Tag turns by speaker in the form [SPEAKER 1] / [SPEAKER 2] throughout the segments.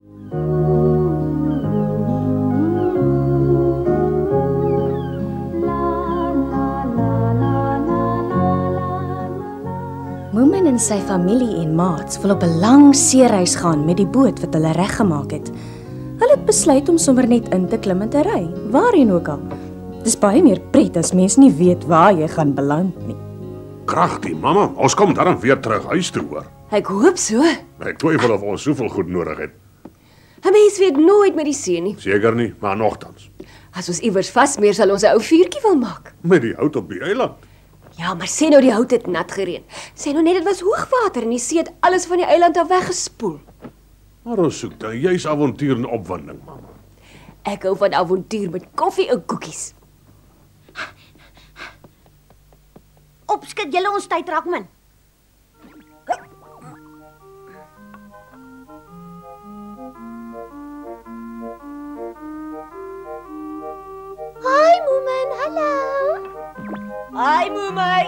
[SPEAKER 1] Moomin en sy familie en maats wil op 'n lang seereis gaan met die boot wat hulle reggemaak het. Hulle het besluit om sommer net in te klim en te ry, waarheen ook al. Dis baie meer pret as mens nie weet waar jy gaan beland nie.
[SPEAKER 2] Kragtig, mamma. Ons kom dan weer terug huis toe, hoor.
[SPEAKER 3] Ek hoop so.
[SPEAKER 2] Ek twyfel of ons soveel goed nodig het.
[SPEAKER 3] 'n Mens weet nooit met die see nie.
[SPEAKER 2] Seker nie, maar nogtans.
[SPEAKER 3] As ons iewers vasmeer sal ons 'n ou vuurtjie wil maak.
[SPEAKER 2] Met die hout op die eiland.
[SPEAKER 3] Ja, maar sê nou die hout het nat gereën. Sê nou net dit was hoogwater en die see het alles van die eiland af weggespoel.
[SPEAKER 2] Maar ons soek dan juis avontuur en opwinding, mamma.
[SPEAKER 3] Ek hou van avontuur met koffie en koekies.
[SPEAKER 4] Opskit julle ons tyd raak min. Hi Moomin, hallo.
[SPEAKER 3] Hi Moemai.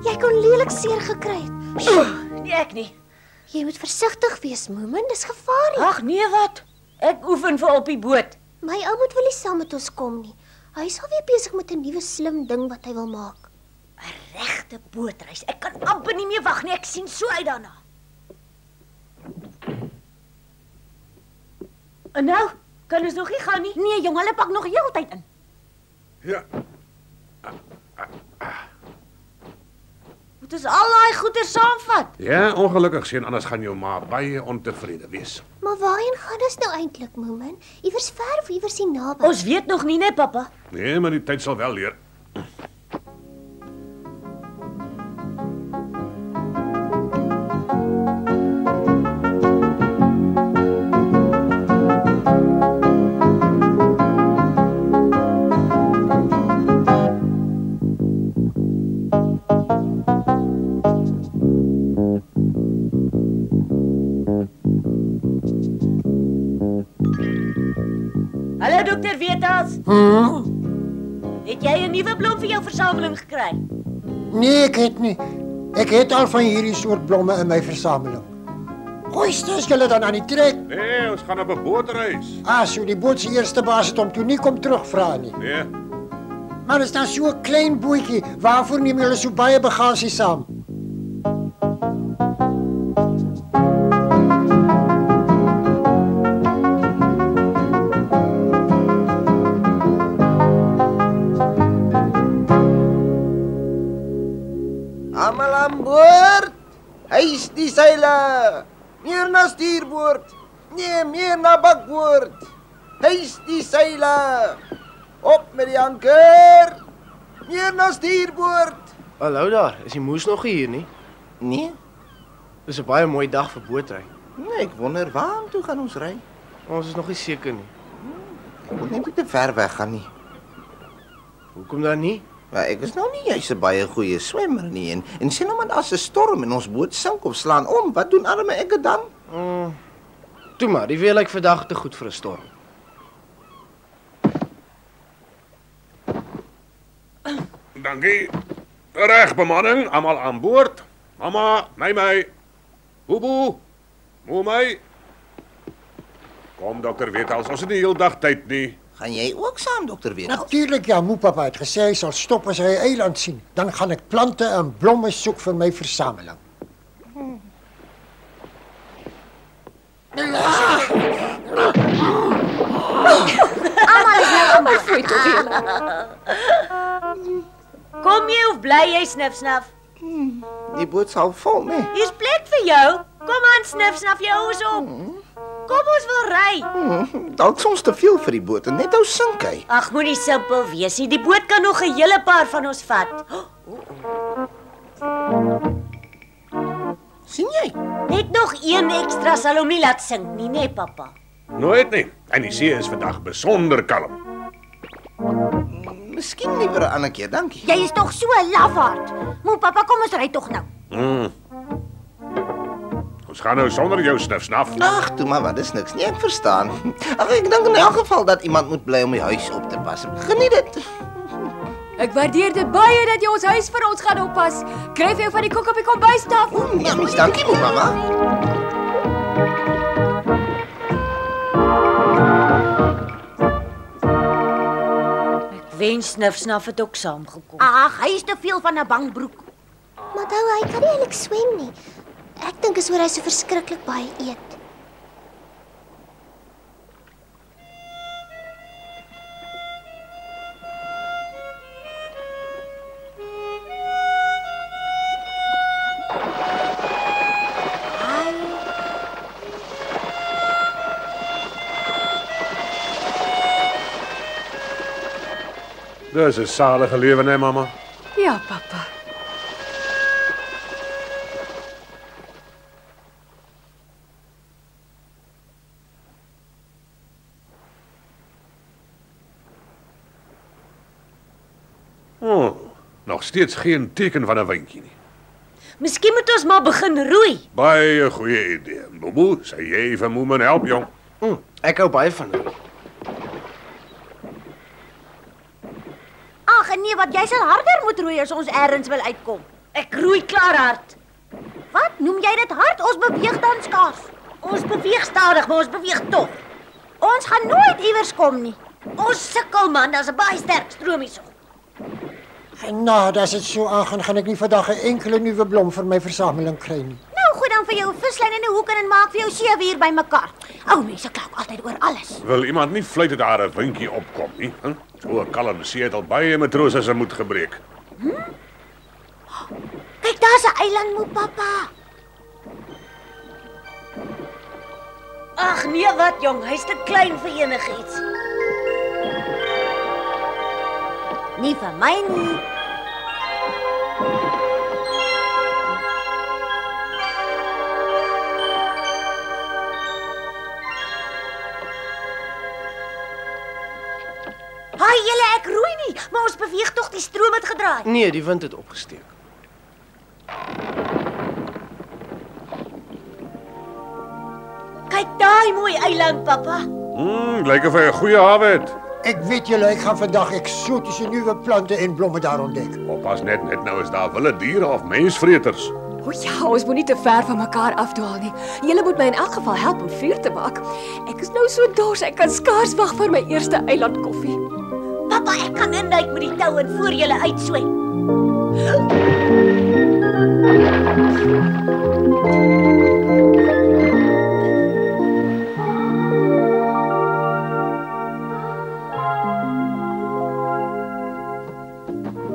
[SPEAKER 4] Jy kon lelik seer gekry het.
[SPEAKER 3] Nee, ek nie.
[SPEAKER 4] Jy moet versigtig wees, Moomin, dis gevaarlik.
[SPEAKER 3] Ag nee, wat? Ek oefen vir op die boot.
[SPEAKER 4] My ou moet wil nie saam met ons kom nie. Hy is alweer besig met 'n nuwe slim ding wat hy wil maak.
[SPEAKER 3] 'n Regte bootreis. Ek kan amper nie meer wag nie. Ek sien so uit daarna. En nou, kan ons nog nie gaan nie?
[SPEAKER 4] Nee, jong, hulle pak nog heeltyd in.
[SPEAKER 2] Ja.
[SPEAKER 3] Moet ons al daai goeder saamvat?
[SPEAKER 2] Ja, ongelukkig sien, anders gaan jou ma baie ontevrede wees.
[SPEAKER 4] Maar waarheen gaan ons nou eintlik, Moomin? Iewers ver of iewers hier naby?
[SPEAKER 3] Ons weet nog nie, né, pappa?
[SPEAKER 2] Nee, maar die tyd sal wel leer.
[SPEAKER 3] Hallo dokter Wetals. Het jy 'n nuwe blom vir jou versameling gekry?
[SPEAKER 5] Nee, ek het nie. Ek het al van hierdie soort blomme in my versameling. Gooi stes julle dan aan die trek.
[SPEAKER 2] Nee, ons gaan op 'n bootreis.
[SPEAKER 5] So die boot se eerste baas het hom toe nie kom terugvra nie.
[SPEAKER 2] Nee.
[SPEAKER 5] Maar dit is dan so 'n klein bootjie. Waarvoor neem julle so baie bagasie saam?
[SPEAKER 6] Almal aan boord. Hys die seile. Meer na stuurboord. Nee, meer na bakboord. Hys die seile. Op met die anker. Meer na stuurboord.
[SPEAKER 7] Hallo daar, is die moes nog hier nie?
[SPEAKER 6] Nee,
[SPEAKER 7] Dis 'n baie mooi dag vir bootry.
[SPEAKER 6] nee, ek wonder waartoe gaan ons ry?
[SPEAKER 7] Ons is nog nie seker nie.
[SPEAKER 6] Ek wil net nie te ver weg gaan nie.
[SPEAKER 7] Hoekom dan nie?
[SPEAKER 6] Maar ek is nou nie juis 'n baie goeie swemmer nie en sien nou maar as 'n storm en ons boot sink of slaan om, wat doen arme ek dan?
[SPEAKER 7] Toe maar, die weer lyk vandag te goed vir 'n storm.
[SPEAKER 2] Dankie. Reg bemanning, almal aan boord. Mama, my. Boeboe. Moemai. Kom dokter Wetals, ons het nie heel dag tyd nie.
[SPEAKER 6] Gaan jy ook saam, dokter Wetals?
[SPEAKER 5] Natuurlik ja, moepapa het gesê hy sal stop as hy 'n eiland sien. Dan gaan ek plante en blomme soek vir my versameling.
[SPEAKER 3] Kom jy of bly jy snif snaf?
[SPEAKER 6] Die boot sal vol, nee.
[SPEAKER 3] Hier's plek vir jou. Kom aan snif snaf jou is op. Kom ons wil ry.
[SPEAKER 6] Dalk soms te veel vir die boot en net ou sink hy.
[SPEAKER 3] Ag, moenie simpel wees nie. Die boot kan nog 'n hele paar van ons vat.
[SPEAKER 6] Sien jy?
[SPEAKER 3] Net nog een ekstra sal hom nie laat sink nie, nee pappa.
[SPEAKER 2] Nooit nie. En die see is vandag besonder kalm.
[SPEAKER 6] Miskien liewer 'n ander keer, dankie.
[SPEAKER 4] Jy is tog so 'n lafaard. Moe pappa, kom ons ry tog nou.
[SPEAKER 2] Ons gaan nou sonder jou snif-snaf.
[SPEAKER 6] Ag, toe maar, wat is niks nie, ek verstaan. Ag, ek dink in elk geval dat iemand moet bly om die huis op te pas. Geniet dit.
[SPEAKER 3] Ek waardeer dit baie dat jy ons huis vir ons gaan oppas. Kry vir jou van die koek op die kombuistafel.
[SPEAKER 6] Ja, mis dankie, mamma.
[SPEAKER 8] Wens Snif-snaf het ook saamgekom.
[SPEAKER 9] Ag, hy is te veel van 'n bangbroek.
[SPEAKER 4] Maar hy kan nie eintlik swem nie. Ek dink is oor hy so verskriklik baie eet.
[SPEAKER 2] Dis 'n salige lewe, né, mamma?
[SPEAKER 3] Ja, papa.
[SPEAKER 2] Nog steeds geen teken van 'n windjie nie.
[SPEAKER 8] Miskien moet ons maar begin roei.
[SPEAKER 2] Baie goeie idee. Bobo, sê jy vir Moeman help, jong.
[SPEAKER 7] Ek hou baie van hom.
[SPEAKER 9] Ag nee, wat jy sal harder moet roei as ons ergens wil uitkom.
[SPEAKER 8] Ek roei klaar hard.
[SPEAKER 9] Wat noem jy dit hard? Ons beweeg dan skaars.
[SPEAKER 8] Ons beweeg stadig, maar ons beweeg tog.
[SPEAKER 9] Ons gaan nooit iewers kom nie.
[SPEAKER 8] Ons sukkel man, daar's 'n baie sterk stroom hierso.
[SPEAKER 5] En nou, as dit so aangaan, gaan ek nie vandag 'n enkele nuwe blom vir my versameling kry nie.
[SPEAKER 9] Nou, gooi dan vir jou 'n vislyn in 'n hoek en maak vir jou 7 uur bymekaar. Ou mense kla altyd oor alles.
[SPEAKER 2] Wil iemand nie fluit dat daar 'n windjie opkom nie? So 'n kalme see het al baie matrose se moed gebreek.
[SPEAKER 9] Kyk, daar's 'n eiland, mo pappa.
[SPEAKER 8] Ag nee, wat jong, hy's te klein vir enigiets.
[SPEAKER 9] Nie vir my nie.
[SPEAKER 8] Haai julle, ek roei nie, maar ons beweeg tog, die stroom het gedraai.
[SPEAKER 7] Nee, die wind het opgesteek.
[SPEAKER 8] Kyk daai mooi eiland, papa.
[SPEAKER 2] Lyk of hy 'n goeie hawe het.
[SPEAKER 5] Ek weet julle, ek gaan vandag eksotiese nuwe plante en blomme daar ontdek.
[SPEAKER 2] Oppas net nou is daar wilde diere of mensvreters.
[SPEAKER 3] O ja, ons moet nie te ver van mekaar afdwaal nie. Julle moet my in elk geval help om vuur te maak. Ek is nou so dors, ek kan skaars wag vir my eerste eilandkoffie.
[SPEAKER 8] Papa, ek kan induik met die tou en voor julle uitswem.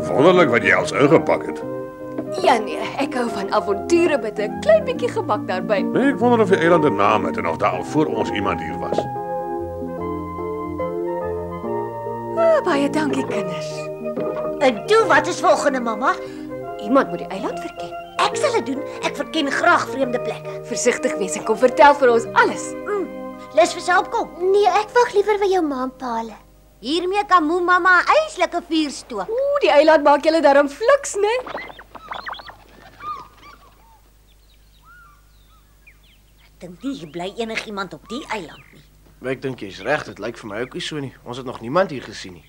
[SPEAKER 2] Wonderlik wat jy als ingepak het.
[SPEAKER 3] Ja nee, ek hou van avonture met 'n klein bietjie gemak daarbey.
[SPEAKER 2] Nee, ek wonder of die eiland 'n naam het en of daar al voor ons iemand hier was.
[SPEAKER 3] Baie dankie, kinders.
[SPEAKER 8] En toe, wat is volgende, mamma?
[SPEAKER 3] Iemand moet die eiland verken.
[SPEAKER 8] Ek sal dit doen. Ek verken graag vreemde plekke.
[SPEAKER 3] Versigtig wees en kom vertel vir ons alles.
[SPEAKER 8] Lus vir self kom.
[SPEAKER 4] Nee, ek wag liewer by jou ma en pa hulle.
[SPEAKER 9] Hiermee kan moe mamma 'n eislike vuur stook.
[SPEAKER 3] Die eiland maak julle daarom fliks, né?
[SPEAKER 8] Ek dink nie hier bly enigiemand op die eiland nie.
[SPEAKER 7] Ek dink jy's reg, dit lyk vir my ook nie so nie. Ons het nog niemand hier gesien nie.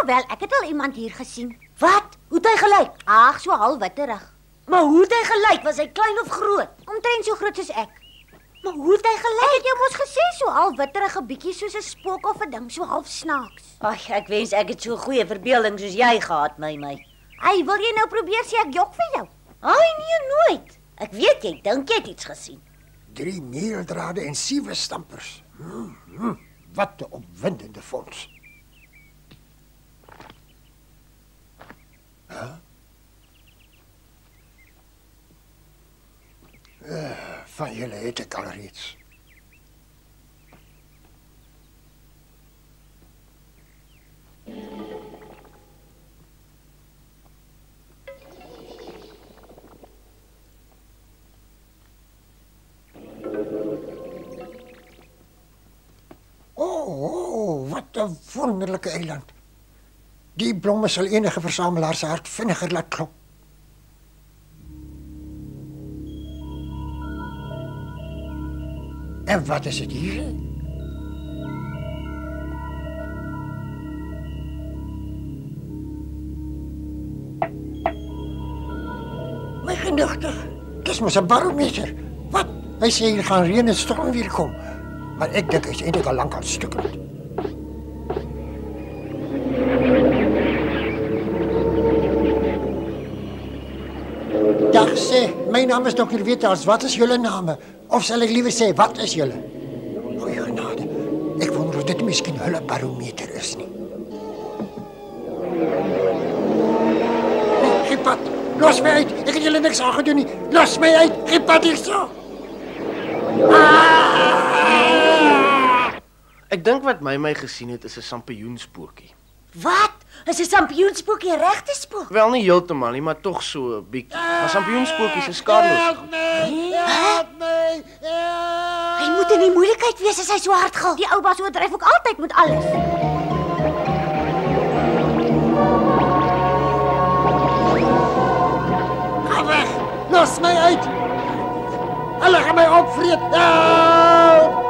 [SPEAKER 9] Wel, ek het al iemand hier gesien.
[SPEAKER 8] Wat? Hoe het hy gelyk?
[SPEAKER 9] Ag, so halwitterig.
[SPEAKER 8] Maar hoe het hy gelyk? Was hy klein of groot?
[SPEAKER 9] Omtrent so groot soos ek.
[SPEAKER 8] Maar hoe het hy
[SPEAKER 9] Ek
[SPEAKER 8] gelyk?
[SPEAKER 9] het jou mos gesê so halwitterige bietjie soos 'n spook of 'n ding, so half snaaks.
[SPEAKER 8] Ag, ek wens ek het so 'n goeie verbeelding soos jy gehad, my.
[SPEAKER 9] Hey, wil jy nou probeer sê ek jok vir jou?
[SPEAKER 8] Ai nee, nooit. Ek weet jy dink jy het iets gesien.
[SPEAKER 5] 3 meeldrade en 7 stampers. Wat 'n opwindende fonds. Van julle het ek al reeds. Oh, wat 'n wonderlike eiland. Die blomme sal enige versamelaar se hart vinniger laat klop. En wat is dit hier? My genigtig, dis mos 'n barometer. Wat? Hy sê hier gaan reën en storm weer kom. Maar ek dink hy's eintlik al lank al stukkend. Dag sê, my naam is Dr. Weters. Wat is julle name? Of sal ek liewer sê, wat is julle? Goeie genade. Ek wonder of dit miskien hulle barometer is nie. Nee, geen pad. Los my uit. Ek het julle niks aangedoen nie. Los my uit. Geen pad hier so.
[SPEAKER 7] Ek dink wat my gesien het is 'n sampioenspootjie.
[SPEAKER 9] Wat? Is 'n sampioenspootjie 'n regte spook?
[SPEAKER 7] Wel nie heeltemal nie, maar tog so 'n bietjie. Maar sampioenspootjies is skadeloos.
[SPEAKER 5] Help my.
[SPEAKER 9] Hy moet in die moeilikheid wees as hy so hard gil. Die ou baas oordryf ook altyd met alles.
[SPEAKER 5] Ga weg. Los my uit. Hulle gaan my opvreet. Help!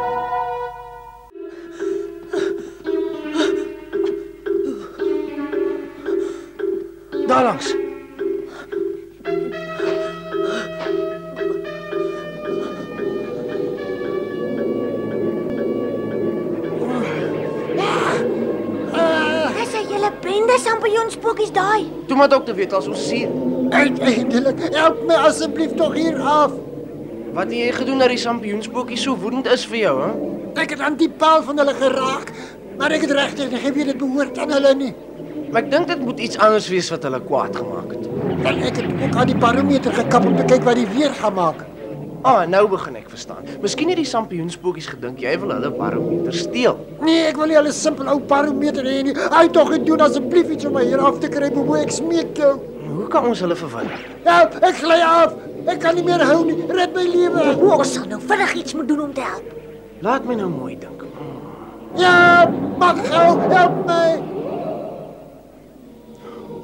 [SPEAKER 7] Daar langs.
[SPEAKER 9] Dis 'n hele bende sampioenspootjies daai.
[SPEAKER 7] Toe maar dokter weet as ons sien.
[SPEAKER 5] Uiteindelik, help my asseblief tog hier af.
[SPEAKER 7] Wat het jy gedoen dat die sampioenspootjie so woedend is vir jou, hè?
[SPEAKER 5] Ek het aan die paal van hulle geraak, maar ek het regtig nie geweet dit behoort aan hulle nie.
[SPEAKER 7] Maar ek dink dit moet iets anders wees wat hulle kwaad gemaak het.
[SPEAKER 5] Wel, ek het ook aan die barometer gekap om te kyk wat die weer gaan maak.
[SPEAKER 7] Nou begin ek verstaan. Miskien het die sampioenspootjies gedink jy wil hulle barometer steel.
[SPEAKER 5] Nee, ek wil nie hulle simpel ou barometer hê nie. Hy tog gedoen asseblief iets om my hier af te kry, boe, ek smeek jou.
[SPEAKER 7] Hoe kan ons hulle verwinner?
[SPEAKER 5] Help, ek gly af. Ek kan nie meer hou nie. Red my lewe.
[SPEAKER 9] Ons sal nou vinnig iets moet doen om te help.
[SPEAKER 7] Laat my nou mooi dink.
[SPEAKER 5] Ja, maak gou, help my.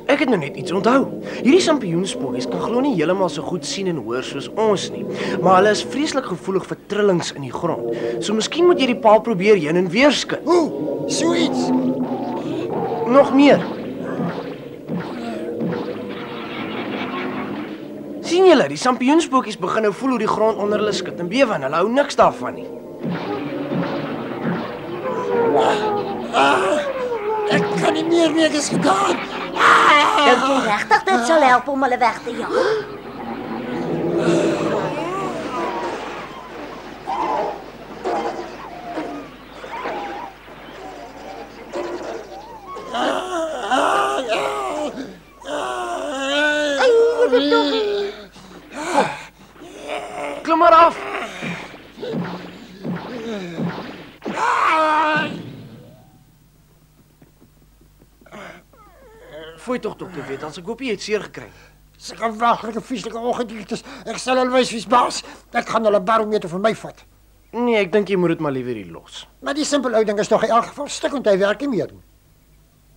[SPEAKER 7] Ek het nou net iets onthou. Hierdie sampioenspootjies kan glo nie heeltemal so goed sien en hoor soos ons nie, maar hulle is vreeslik gevoelig vir trillings in die grond. So miskien moet jy die paal probeer heen en weer skud.
[SPEAKER 5] Hoe? So iets.
[SPEAKER 7] Nog meer. Sien julle, die sampioenspootjies begin nou voel hoe die grond onder hulle skud en bewe en hulle hou niks daarvan nie.
[SPEAKER 5] Ek kan nie meer nie, ek is gedaan.
[SPEAKER 9] Dink jy regtig dit sal help om hulle weg te jaag?
[SPEAKER 7] Klim maar af. Fooi tog dokter weet, as ek hoop jy het seer gekry.
[SPEAKER 5] Dis 'n waglike vieslike ongediertes. Ek sal hulle wys wie's baas. Ek gaan hulle barometer vir my vat.
[SPEAKER 7] Nee, ek dink jy moet dit maar liewer hier los.
[SPEAKER 5] Maar die simpel ou ding is tog in elk geval stuk want hy werk nie meer nie.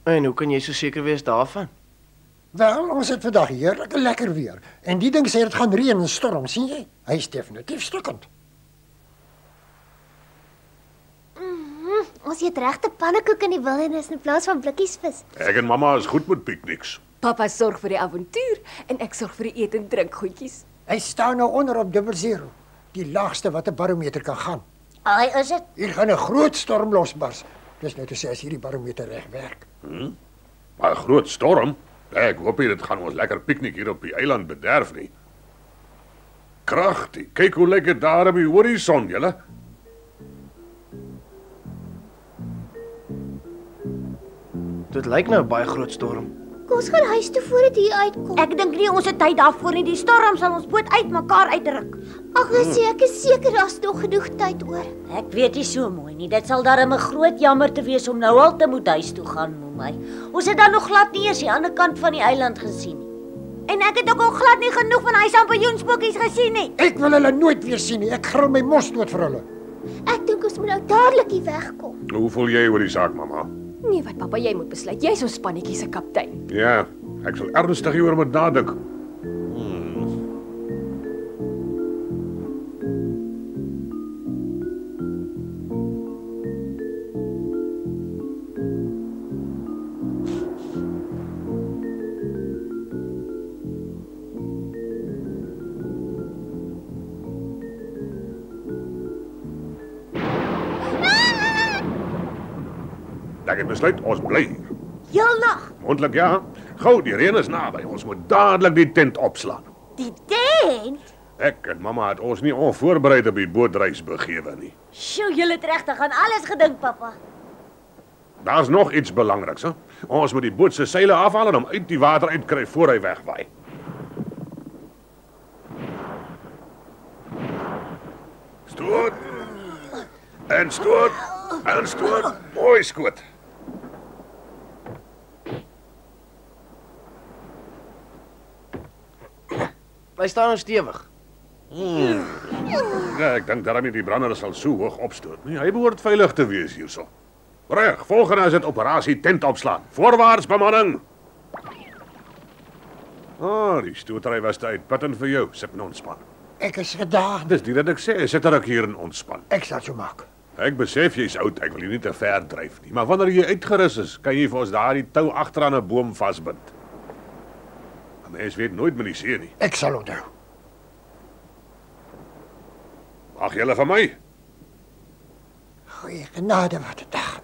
[SPEAKER 7] En hoe kan jy so seker wees daarvan?
[SPEAKER 5] Wel, ons het vandag heerlike lekker weer. En die ding sê dit gaan reën en storm, sien jy? Hy is definitief stukkend.
[SPEAKER 4] Ons eet regte pannekoek in die wildernis in plaas van blikkies vis.
[SPEAKER 2] Ek en mamma is goed met pikniks.
[SPEAKER 3] Papa sorg vir die avontuur en ek sorg vir die eet en drink goedjies.
[SPEAKER 5] Hy staan nou onder op 00, die laagste wat 'n barometer kan gaan.
[SPEAKER 9] Ai, is dit?
[SPEAKER 5] Hier gaan 'n groot storm losbars. Dis nou te sê as hierdie barometer reg werk.
[SPEAKER 2] Maar 'n groot storm? Ek hoop nie dit gaan ons lekker piknik hier op die eiland bederf nie. Kragtig. Kyk hoe lyk dit daar op die horison, julle.
[SPEAKER 7] Dit lyk nou 'n baie groot storm.
[SPEAKER 4] Kom ons gaan huis toe voor dit hier uitkom.
[SPEAKER 9] Ek dink nie ons het tyd daarvoor nie. Die storm sal ons boot uitmekaar uitruk.
[SPEAKER 4] Ag, ek is seker daar's nog genoeg tyd oor.
[SPEAKER 8] Ek weet nie so mooi nie. Dit sal darem 'n groot jammer te wees om nou al te moet huis toe gaan, my. Ons het dan nog glad nie eens die ander kant van die eiland gesien nie.
[SPEAKER 9] En ek het ook al glad nie genoeg van hy sampioenspootjies gesien nie.
[SPEAKER 5] Ek wil hulle nooit weer sien nie. Ek gril my mos dood vir hulle.
[SPEAKER 4] Ek dink ons moet nou dadelik hier wegkom.
[SPEAKER 2] Hoe voel jy oor die saak, mamma?
[SPEAKER 3] Nee, wat pappa, jy moet besluit. Jy's ons spannetjie se kaptein.
[SPEAKER 2] Ja, ek sal ernstig hieroor moet nadink. Ek het besluit ons bly hier.
[SPEAKER 8] Heel nag.
[SPEAKER 2] Moontlik ja. Gou, die reën is naby. Ons moet dadelik die tent opslaan.
[SPEAKER 8] Die tent?
[SPEAKER 2] Ek en mamma het ons nie onvoorbereid op die bootreis begewe nie.
[SPEAKER 8] Sjoe, julle het regtig aan alles gedink, pappa.
[SPEAKER 2] Daar's nog iets belangriks, hè? Ons moet die boot se seile afhaal en hom uit die water uitkry voor hy wegwaai. Stoot. En stoot. En stoot. Mooi skoot.
[SPEAKER 7] Hy staan nou stewig.
[SPEAKER 2] Ja, ek dink daarmee die brander sal so hoog opstoot. Nee, hy behoort veilig te wees hierso. Reg, volgende is dit operasie tent opslaan. Voorwaarts bemanning. Die stootry was te uitputtend vir jou. Sit en ontspan.
[SPEAKER 5] Ek is gedaan.
[SPEAKER 2] Dis nie dat ek sê, sit er hier en ontspan.
[SPEAKER 5] Ek sal so maak.
[SPEAKER 2] Ek besef jy's oud, ek wil jy nie te ver dryf nie. Maar wanneer jy uitgerus is, kan jy vir ons daardie tou agteraan 'n boom vasbind. 'n Mens weet nooit met die see nie.
[SPEAKER 5] Ek sal onthou.
[SPEAKER 2] Wag julle vir my.
[SPEAKER 5] Goeie genade, wat 'n dag.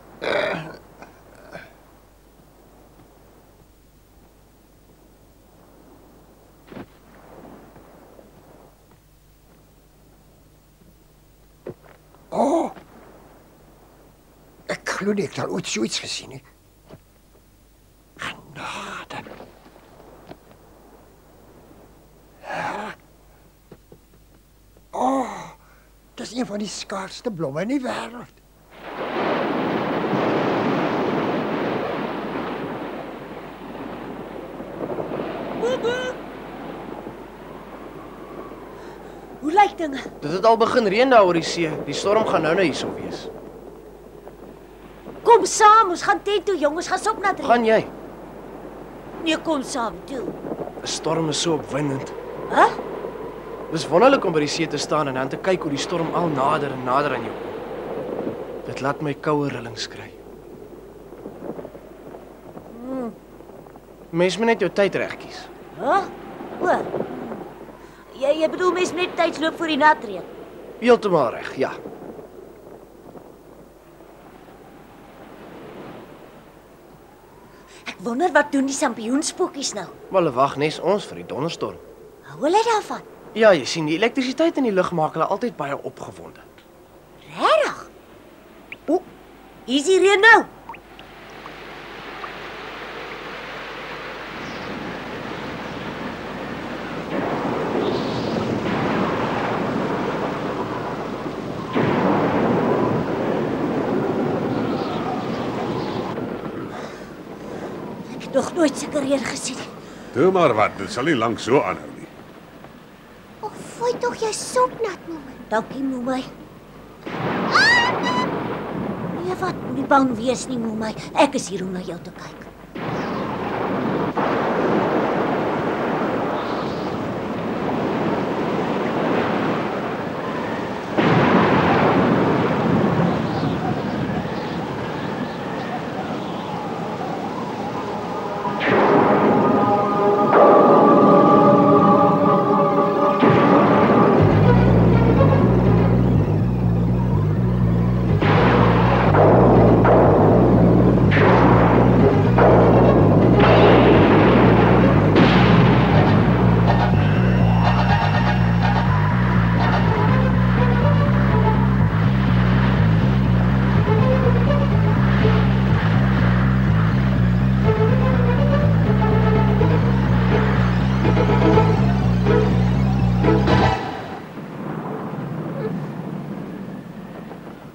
[SPEAKER 5] Ek glo nie ek het al ooit so iets gesien nie. Genade. Dis een van die skaarsste blomme in die wêreld.
[SPEAKER 8] Hoe lyk dinge?
[SPEAKER 7] Dit het al begin reën daar oor die see. Die storm gaan nou hierso wees.
[SPEAKER 8] Kom saam, ons gaan tent toe, jongens, gaan sop na drie.
[SPEAKER 7] Gaan jy?
[SPEAKER 8] Nee, kom saam toe.
[SPEAKER 7] 'n Storm is so opwindend.
[SPEAKER 8] Hæ?
[SPEAKER 7] Dis wonderlik om by die see te staan en dan te kyk hoe die storm al nader en nader aan jou kom. Dit laat my koue rillings kry. Mens moet net jou tyd reg kies.
[SPEAKER 8] Hæ? O. Jy bedoel mens moet net tydsloop vir die natreën.
[SPEAKER 7] Heeltemal reg, ja.
[SPEAKER 8] Ek wonder wat doen die sampioenspokies nou?
[SPEAKER 7] Maar hulle wag nes ons vir die donderstorm.
[SPEAKER 8] Hou hulle daarvan?
[SPEAKER 7] Ja, jy sien, die elektrisiteit in die lug maak hulle altyd baie opgewonde.
[SPEAKER 8] Regtig? O, is die reën nou? Ek het nog nooit sulke reën gesien nie.
[SPEAKER 2] Toe maar wat, dit sal nie lank so aanhou nie.
[SPEAKER 4] Fooi tog jy sop nat, mamma.
[SPEAKER 8] Dankie, Momai. Nee, wat? Moenie bang wees nie, Momai. Ek is hier om na jou te kyk.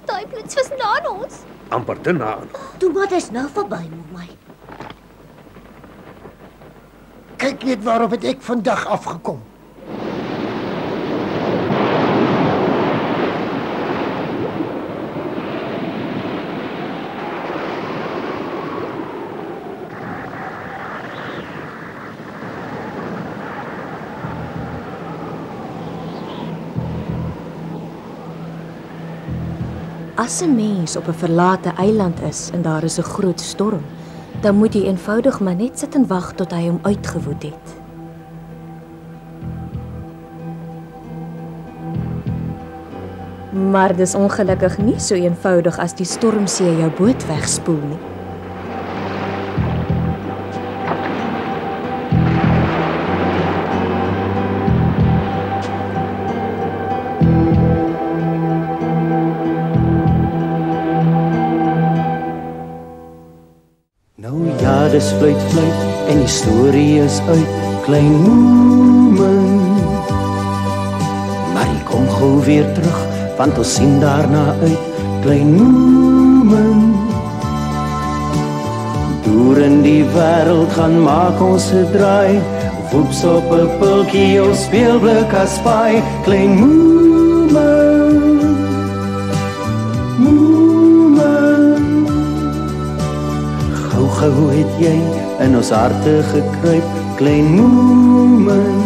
[SPEAKER 4] Daai blits was na ons.
[SPEAKER 2] Amper te na.
[SPEAKER 8] Toe maar dis nou verby, Momai.
[SPEAKER 5] Kyk net waarop het ek vandag afgekom.
[SPEAKER 1] As 'n mens op 'n verlate eiland is en daar is 'n groot storm, dan moet jy eenvoudig maar net sit en wag tot hy hom uitgewoed het. Maar dis ongelukkig nie so eenvoudig as die stormsee jou boot wegspoel nie.
[SPEAKER 10] Nou ja, dis fluit en die storie is uit, klein Moomin. Maar hy kom gou weer terug, want ons sien daarna uit, klein Moomin. Deur in die wêreld gaan maak ons 'n draai, woeps op 'n pultjie of speelblik as paai, klein Moomin. Moomin. Gou het jy in ons harte gekruip, klein Moomin.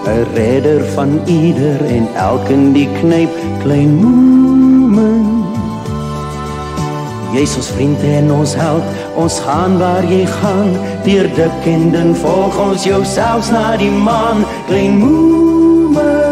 [SPEAKER 10] 'n redder van ieder en elkeen die knyp, klein Moomin. Jy's ons vriend en ons held, ons gaan waar jy gaan, deur dik en dun volg ons jou selfs na die maan, klein Moomin.